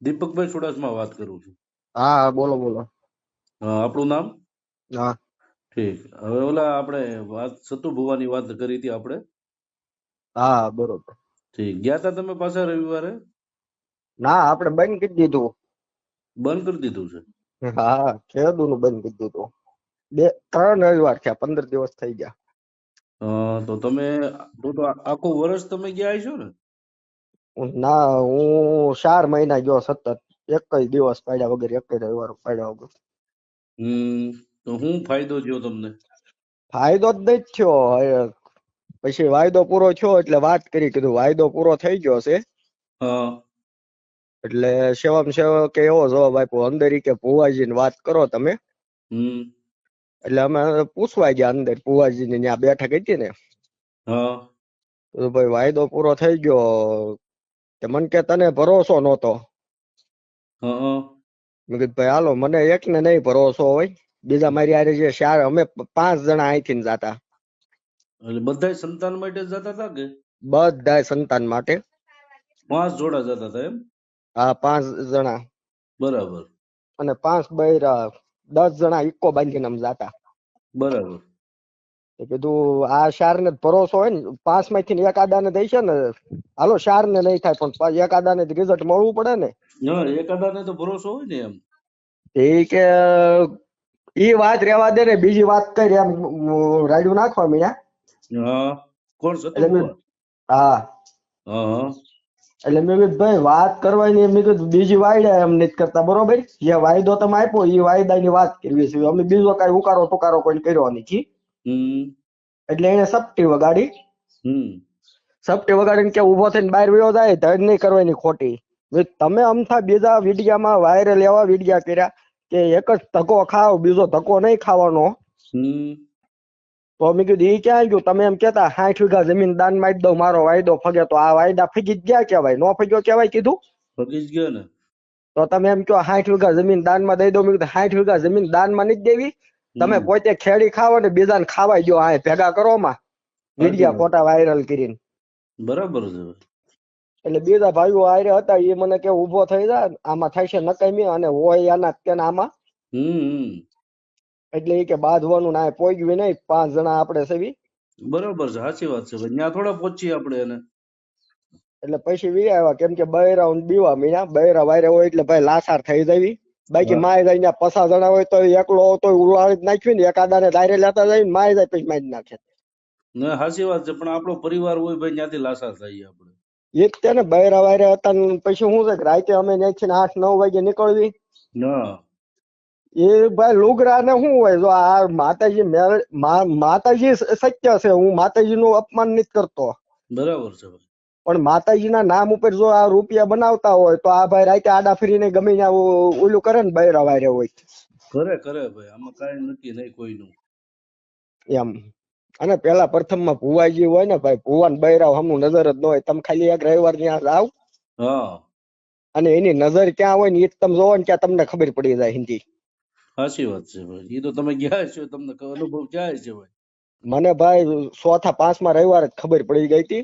દીપકભાઈ ચુડાસમા વાત કરું છું. હા બોલો બોલો. આપણું નામ? હા ઠીક. હવે ઓલા આપણે વાત સતુ ભુવાની વાત કરી હતી આપણે. હા બરોબર. ઠીક. ગયા તા તમે પાછા રવિવારે? ના આપણે બંધ કરી દીધું. બંધ કરી દીધું છે? હા ખેડૂ નું બંધ કરી દીધું. 3 રવિવાર થયા, 15 દિવસ થઈ ગયા. તો તમે તો આખું વર્ષ તમે ગયા છો ને? ના હું 4 મહિના ગયો સતત, એક જ દિવસ પાડ્યા વગર, એક જ રવિવાર પાડ્યા વગર. તો શું ફાયદો થયો તમને? ફાયદો જ નહીં થયો. પછી વાયદો પૂરો થયો એટલે વાત કરી, કીધું વાયદો પૂરો થઈ ગયો છે. હા. એટલે સેવમ સેવકે એવો જવાબ આપ્યો, અંદર કે ભુવાજી ને વાત કરો તમે. એટલે અમે પૂછવા ગયા અંદર, ભુવાજી ની ત્યાં બેઠક હતી ને. હા. તો ભાઈ વાયદો પૂરો થઈ ગયો. કે મને કે તને ભરોસો નહોતો. મેં કીધું ભાઈ હાલો, મને એકને નહીં ભરોસો હોય, બીજા મારી હારે જે 4 અમે 5 જણા અહીંથી જતા. એટલે બધાય સંતાન માટે જતા હતા કે? બધાય સંતાન માટે. 5 જોડા જતા હતા એમ? હા 5 જણા. બરાબર. અને 5 બૈરા, 10 જણા ઈકો બાંધીને અમે જાતા. બરાબર. કીધું આ 4 ને ભરોસો હોય ને, 5 માંથી એક આદાને દઈ છે ને, હાલો 4 ને નહીં થાય પણ એક આદાને રિઝલ્ટ મળવું પડે ને. એકાદાને તો ભરોસો હોય ને એમ. એ કે ઈ વાત રેવા દે ને, બીજી વાત કરી એમ રાડ્યું નાખવા મીયા. હા. કોણ સતુ ભુવા? હા. એટલે મેં કીધું ભાઈ વાત કરવાની, મેં કીધું બીજી વાયડા એમ નથી કરતા, બરોબર? જે વાયદો તમે આપ્યો એ વાયદાની વાત કરવી છે, અમે બીજો કઈ ઉકારો ટુકારો કોઈ કર્યો નથી. એટલે એને સપટી વગાડી. સપટી વગાડીને કે ઉભો થઈને બહાર વયો જાય, ધડ નહીં કરવાની ખોટી. તમે અમથા બીજા વિડિયામાં વાયરલ એવા વિડિયા કર્યા કે એક જ ધક્કો ખાવ, બીજો ધક્કો નહીં ખાવાનો. તો મેં કીધું ઈ ક્યાં ગયું? તમે એમ કેતા 60 વીઘા જમીન દાન માં દઉં, મારો વાયદો ફગે, તો આ વાયદા ફગી જ ગયા કેવાય? નો ફગ્યો કેવાય કીધું? ફગી જ ગયો ને. તો તમે એમ કહો 60 વીઘા જમીન દાનમાં દઈ દો. મેં કીધું 60 વીઘા જમીન દાનમાં નથી દેવી, તમે પોતે ખેડી ખાવો ને બીજાને ખાવાય દો. આ ભેગા કરો માં વિડિયા ખોટા વાયરલ કરીને. બરાબર છે. એટલે બીજા ભાઈઓ આરે હતા, એ મને કે ઉભો થઈ જાય, આમાં થાય છે નકામી, અને હોય આના તેને આમાં. એટલે એ કે બાંધવાનું ના પોગ્યું નહીં, 5 જણા આપણે સેવી. બરોબર છે, સાચી વાત છે. ત્યાં થોડા પહોંચીએ આપણે એને. એટલે પછી વી આવ્યા, કેમ કે બૈરા બીવા મીના, બૈરા વાયરે હોય એટલે ભાઈ લાસાર થઈ જવી. બાકી માય જાય ત્યાં 50 જણા હોય તો એકલો તો ઉલાળી જ નાખ્યું ને, એકાદાને દાયરે લેતા જાય ને માય જાય પછી મારી નાખે. ના સાચી વાત છે, પણ આપણો પરિવાર હોય ભાઈ, ત્યાંથી લાસાર થઈએ આપણે. એ જ તેને બૈરા વાયરે હતા. પછી શું છે કે રાતે અમે ત્યાંથી 8-9 વાગે નીકળવી. એ ભાઈ લુગડા ને શું હોય, જો આ માતાજી માતાજી સત્ય છે, હું માતાજી નું અપમાન નથી કરતો. બરાબર છે. પણ માતાજીના નામ ઉપર જો આ રૂપિયા બનાવતા હોય તો આ ભાઈ રાતે આડા ફરીને ગમે ત્યાં ઓલું કરે ને, બૈરા વાયરે હોય. કરે ભાઈ, આમાં કાંઈ નક્કી નહીં કોઈનું એમ. અને પેલા પ્રથમમાં ભુવાજી હોય ને ભાઈ, ભુવાન બૈરાવ હમું નજર જ ન હોય. તમે ખાલી એક રવિવાર ત્યાં જાવ અને એની નજર ક્યાં હોય ને એ તમે જોવો ને, ક્યાં તમને ખબર પડી જાય હિન્દી. સાચી વાત છે ભાઈ, એ તો તમે ગયા છો, તમને અનુભવ ક્યાં છે ભાઈ? મને ભાઈ 4થા 5મા રવિવારે ખબર પડી ગઈ હતી.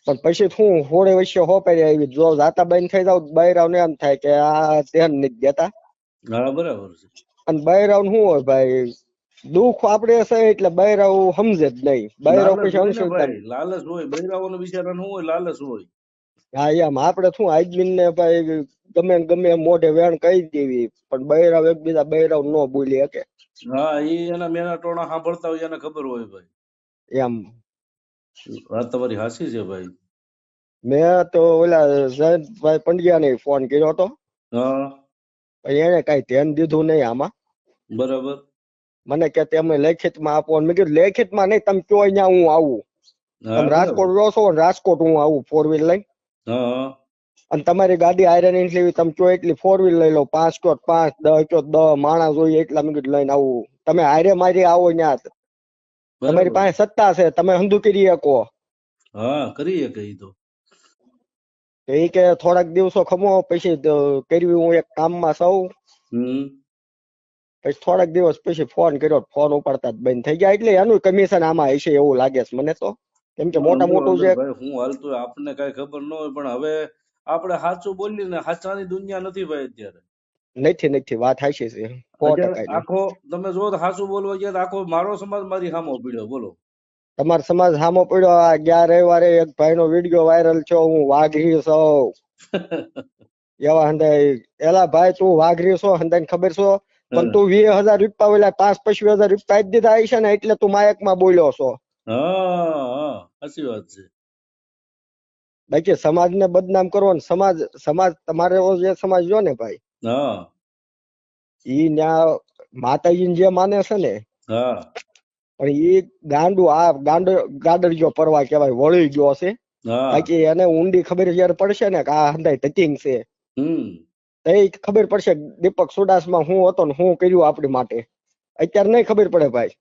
પણ પછી શું હોળે વર્ષે હોપારી આવી, જો જાતા બંધ થઈ જાવ બૈરાવ ને એમ થાય કે આ ધ્યાન નથી દેતા. બરાબર છે. અને બૈરાવ શું હોય ભાઈ, દુઃખ આપડે છે એટલે બૈરાવ સમજે જ નહીં. બૈરાવ પછી લાલચ હોય, બૈરાઓનો બિચારા નું હોય, લાલચ હોય. હા એમ. આપડે શું આદમી ને ભાઈ ગમે મોઢે વેણ કહી દેવી, પણ બૈરાવ એકબીજા બૈરાવ ન બોલી શકે. હા, એ એના મેના ટોણા સાંભળતા હોય એને ખબર હોય ભાઈ. એમ વાત તમારી હાચી છે ભાઈ. મેં તો ઓલા જયંતભાઈ પંડ્યા ને ફોન કર્યો હતો. એને કઈ ધ્યાન દીધું નહીં આમાં. બરાબર. મને કે તમે લેખિત માં આપો. મેં કીધું લેખિત માં નહીં, તમે કયો અહીંયા હું આવું. તમે રાજકોટ રહો છો, રાજકોટ હું આવું 4 વ્હીલ લઈને. અને તમારી ગાડી આયરન લેવી, તમે કયો એટલી 4 વ્હીલ લઈ લો. 5 કયો 5, 10 કયો 10 માણસ જોઈએ એટલા. મેં કીધું લઈને આવું. તમે હારે મારી આવો ત્યાં, તમારી પાસે સત્તા છે, તમે હંધુ કરી શકો. કરી શકે. ઈ તો એ કે થોડાક દિવસો ખમો પછી કરવી, હું એક કામમાં સૌ. પછી થોડાક દિવસ પછી ફોન કર્યો, ફોન ઉપાડતા જ બંધ થઈ ગયા. એટલે એનું કમિશન આમાં હશે એવું લાગે છે મને તો, કેમ કે મોટા મોટું છે. હું હાલતું આપણને કઈ ખબર ન હોય, પણ હવે આપણે સાચું બોલીએ ને, સાચાની દુનિયા નથી ભાઈ અત્યારે. નથી વાત હાચી છે 100% અત્યારે ની. આખો તમે જો તો સાચું બોલવા ગયા તો આખો મારો સમાજ મારી સામો પીડ્યો, બોલો. તમારો સમાજ સામો પડ્યો. આ ગયા રવિવારે એક ભાઈનો વિડીયો વાયરલ થયો, હું વાઘરી છું એવા હંધાય. એલા ભાઈ તું વાઘરી છો હંધાઈને ખબર છો, પણ તું 20,000 રૂપિયા ઓલા 5-25,000 રૂપિયા આપી દીધા હશે ને એટલે તું માયકમાં બોલ્યો છો. હા સાચી વાત છે. બાકી સમાજને બદનામ કરવો ને સમાજ તમારે જે સમાજ જો ને ભાઈ, હા ઈ ન્યા માતાજીને જે માને છે ને, હા પણ ઈ ગાંડરિયો પરવા કહેવાય, વળી ગયો છે. હા બાકી એને ઊંડી ખબર જયારે પડશે ને કે આ હંધાય ટચિંગ છે, તો એ ખબર પડશે દીપક સુડાસમાં હું હતો ને હું કર્યું આપણી માટે. અત્યારે નહીં ખબર પડે ભાઈ.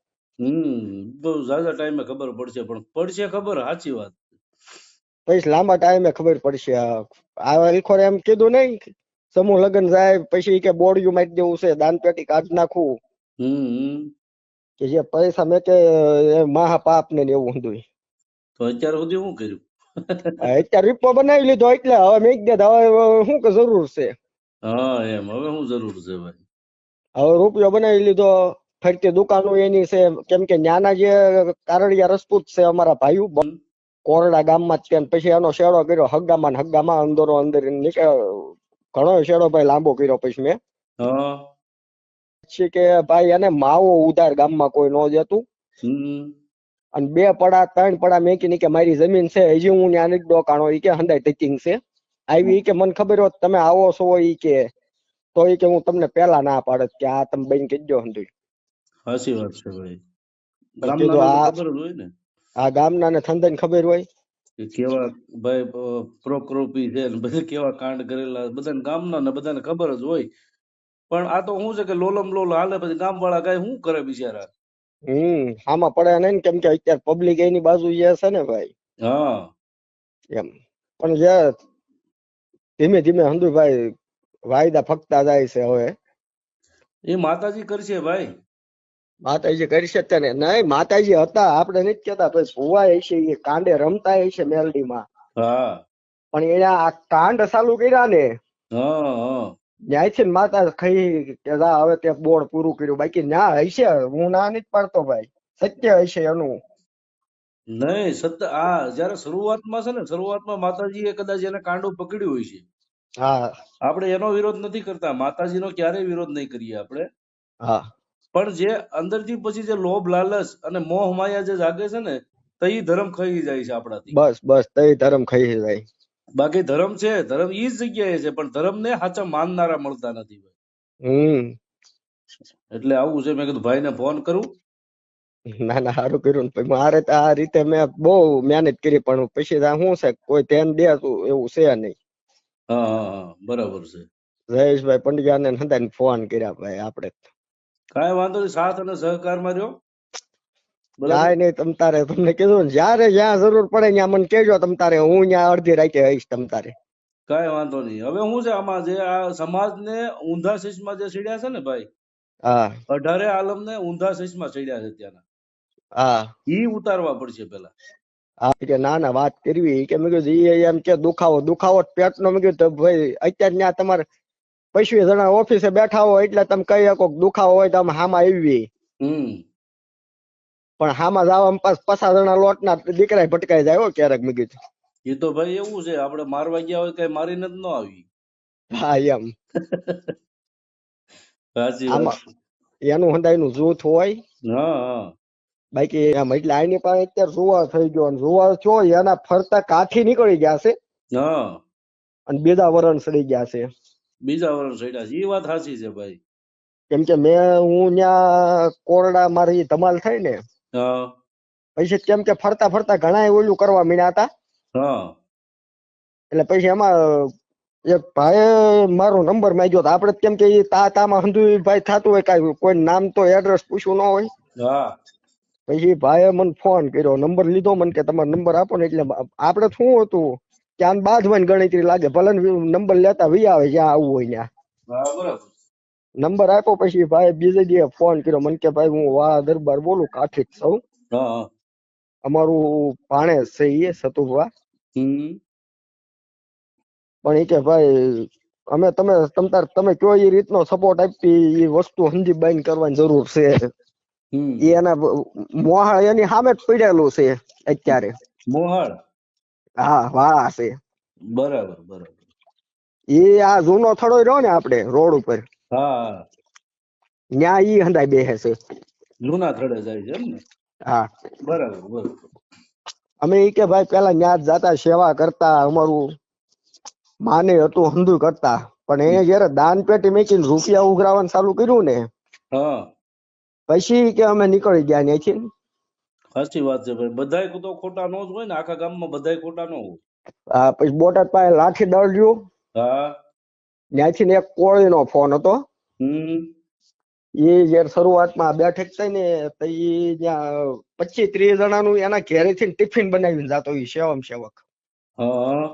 બહુ ઝાઝા ટાઈમે ખબર પડશે, પણ પડશે ખબર, સાચી વાત. પછી લાંબા ટાઈમે ખબર પડશે. આ એલખોર એમ કીધું નહીં, સમૂહ લગ્ન જાય પછી કે બોડિયું મારી દેવું છે, દાન પેટી કાઢી નાખવું, કે જે પૈસા મેં કે મહાપાપ ને એવું હતું. તો અત્યાર સુધી શું કર્યું? અત્યારે રીપો બનાવી લીધો એટલે હવે મેં કીધું હવે શું કે જરૂર છે. હા એમ, હવે શું જરૂર છે ભાઈ? હવે રૂપિયો બનાવી લીધો, ફરતી દુકાનો એની છે. કેમ કે ન્યાના જે કારડિયા રજપૂત છે અમારા ભાઈઓ, કોરડા ગામમાં જ છે. પછી એનો શેડો કર્યો હગામાં અંદરો અંદર ઘણો શેડો ભાઈ લાંબો કર્યો. પછી મેં પછી કે ભાઈ એને માવો ઉધાર ગામમાં કોઈ ન જતું, અને 2 પડા 3 પડા મેકીને કે મારી જમીન છે, હજી હું ત્યાં નથી ડોકાણો, ઈ કે હંધાય ટચિંગ છે આવી. ઈ કે મને ખબર હોત તમે આવો છો, ઈ કે તો ઈ કે હું તમને પેલા ના પાડત કે આ તમે બેન કીધો હંધુય. સાચી વાત છે ભાઈ. કીધું ગામના ખબર જ હોય ને, આ ગામના ને થંદન ખબર હોય કે કેવા ભાઈ પ્રોકૃપી છે ને બધા કેવા કાંડ કરેલા, બધાને ગામના ને બધાને ખબર જ હોય. પણ આ તો શું છે કે લોલમ લોલ હાલે, પછી ગામ વાળા કઈ શું કરે બિચારા. આમાં પડે નહીં, કેમ કે અત્યારે પબ્લિક એની બાજુ જે છે ને ભાઈ. હા એમ પણ જે ધીમે ધીમે હંધુભાઈ વાયદા ફકતા જાય છે. હવે એ માતાજી કરશે ભાઈ. માતાજી કરી શકતા ને નહીં, માતાજી હતા આપણે નથી કેતા, ભાઈ ભુવા હશે એ કાંડે રમતા હશે મેલડીમાં, હા પણ એને આ કાંડ ચાલુ કર્યા ને હા ન્યાયથી માતા ખાઈ કે હવે તે બોર્ડ પૂરું કર્યું. બાકી ન્યા હશે, હું ના નથી પાડતો ભાઈ, સત્ય હશે એનું. નહીં સત્ય, આ જયારે શરૂઆતમાં છે ને, શરૂઆતમાં માતાજીએ કદાચ એને કાંડો પકડ્યું હોય છે. હા આપણે એનો વિરોધ નથી કરતા, માતાજીનો ક્યારેય વિરોધ નહીં કરીએ આપણે, હા પણ જે અંદરથી પછી જે લોભ લાલચ અને મોહ માયા જે જાગે છે ને, તો ઈ ધર્મ ખાઈ જાય છે આપણાથી. બસ તઈ ધર્મ ખાઈ જાય. બાકી ધર્મ છે, ધર્મ ઈ જ જગ્યાએ છે, પણ ધર્મને સાચા માનનારા મળતા નથી ભાઈ. એટલે આવું છે. મેં કીધું ભાઈને ફોન કરું. ના ના સારું કર્યું ને. મારે તો આ રીતે મેં બહુ મહેનત કરી, પણ પછી શું છે કોઈ ધ્યાન દે એવું છે નહીં. હા હા હા બરાબર છે. જયેશભાઈ પંડ્યાને હંધાઈને ફોન કર્યા ભાઈ આપણે. કાંઈ વાંધો નહીં, સાથ અને સહકારમાં રહ્યો. કાંઈ નહીં, તમ તારે તમને કીધું ને, જયારે જ્યાં જરૂર પડે ત્યાં મને કહેજો. તમ તારે હું ત્યાં અડધી રાતે આવીશ તમ તારે. કાંઈ વાંધો નહીં. હવે શું છે આમાં, જે આ સમાજને ઊંધા શીશમાં જે ચડ્યા છે ને ભાઈ, હા 18 આલમને ઊંધા શીશમાં ચડ્યા છે ત્યાંના, હા ઈ ઉતારવા પડશે પેલા. હા કે ના ના વાત કરવી કે મેં કીધું ઈ એમ કે દુખાવો પેટનો. મેં કીધું ભાઈ અત્યારે ત્યાં તમારે 25 જણા ઓફિસે બેઠા હોય એટલે તમે કહી શકો દુખાવો હોય તો આમ હામાં આવી, પણ હામાં જવામાં 50 જણા લોટના દીકરા ભટકાઈ જાય ક્યારેક. મેં કીધું એ તો ભાઈ એવું છે, આપણે મારવા ગયા હોય કઈ મારીને જ ન આવી. હા એમ સાચી વાત. આમાં એનું હંધાઈનું જૂથ હોય. હા બાકી એમ એટલે આની પાસે અત્યારે જુવાર થઈ ગયો, અને જુવાર છો એના ફરતા કાઠી નીકળી ગયા છે, હા અને બીજા વરણ સડી ગયા છે. બીજા વર્ષ ચડ્યા છે, એ વાત સાચી છે ભાઈ. કેમ કે હું ત્યાં કોરડા મારી ધમાલ થાય ને હા પછી, કેમ કે ફરતા ફરતા ઘણા ઓલું કરવા મીણ્યા હતા. હા એટલે પછી એમાં એક ભાઈ મારો નંબર માંગ્યો હતો. આપડે કેમ કે તામાં હંધુ ભાઈ થતું હોય, કઈ કોઈ નામ તો એડ્રેસ પૂછવું ન હોય. હા પછી ભાઈએ મને ફોન કર્યો, નંબર લીધો, મને કે તમારો નંબર આપો ને. એટલે આપડે શું હતું કે આમ બાંધવાની ગણતરી લાગે, ભલે નંબર લેતા વી આવે જ્યાં આવવું હોય ત્યાં. બરાબર. નંબર આપ્યો પછી ભાઈ બીજે દિવસે ફોન કર્યો મને કે ભાઈ હું વાહ દરબાર બોલું, કાઠી જ છું. હા અમારું ભાણેજ છે એ સતુભા. પણ એ કે ભાઈ અમે તમે કયો એ રીતનો સપોર્ટ આપી એ વસ્તુ સમજી બાઈન કરવાની જરૂર છે. હમ. એ એના મોહ એની સામે જ પડેલું છે અત્યારે. મોહાળ. હા વાહ છે. બરાબર બરાબર. એ આ જૂનો થડો રહ્યો ને આપણે રોડ ઉપર હા. ન્યા ઈ હંધાઈ બેસે છે. જૂના થડે જાય છે એમ ને. હા બરાબર બરાબર. અમે ઈ કે ભાઈ પેલા ન્યા જ જાતા સેવા કરતા અમારું માને હતું હંધું કરતા પણ એને જયારે દાન પેટી મેકીને રૂપિયા ઉઘરાવાનું ચાલુ કર્યું ને હા પછી કે અમે નીકળી ગયા ત્યાંથી. સાચી વાત છે ભાઈ. બધાય તો ખોટા નો જ હોય ને, આખા ગામમાં બધાય ખોટા નો હોય. હા પછી બોટાદ પાસે લાઠી દળ રહ્યું હા. ત્યાંથી ને એક કોળીનો ફોન હતો. હમ. એ જયારે શરૂઆતમાં બેઠક થઈ ને તો ઈ ત્યાં 25-30 જણાનું એના ઘેરેથી ટિફિન બનાવીને જતો એ સેવક. હા